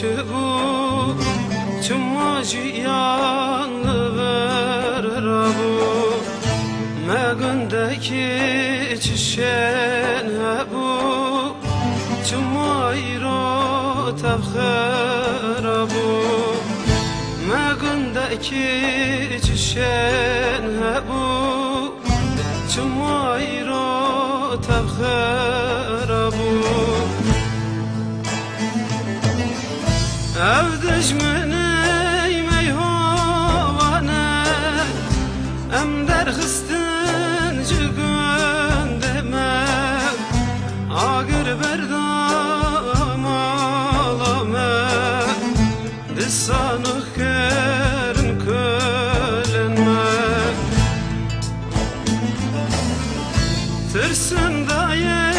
bu Çumaciyanlı verir bu Megundeki çişen bu Çumayro tevkhir bu Megundeki çişen bu Çumayro tevkhir bu Evdej meni meyhane Em derxistin cügün deme Agır berdam alame Disanı kerin kölenme Tırsın daye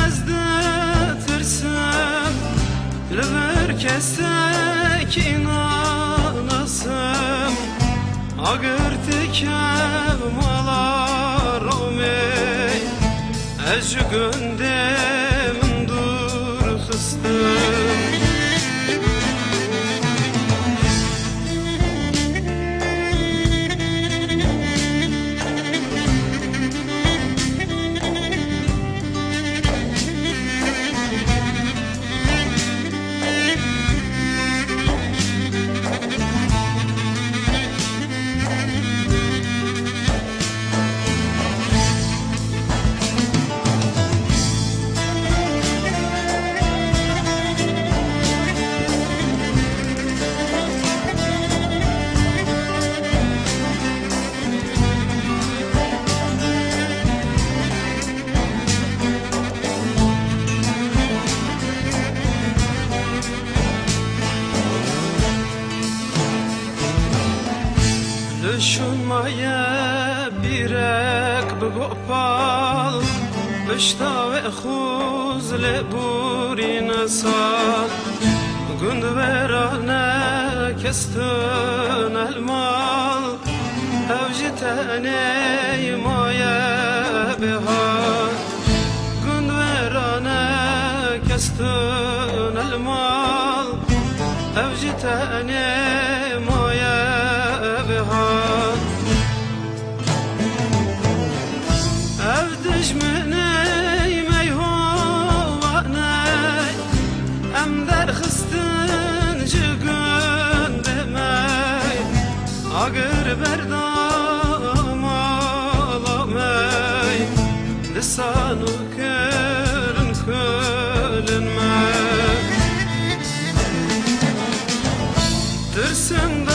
ezde tırsın Lüver kesek inanasım Agır tekem alar omey Ecü gündem dur kıstım Düşünmeye birek bgopal Bişta ve khuzle burine sal Günd verane kestin elmal Evci tene maya behar Günd verane kestin elmal Evci tene maya behar Evdej meni meyhane Em derxistin cügün demey Agır berdam alamey Lisanı kerin kölenme Tırsın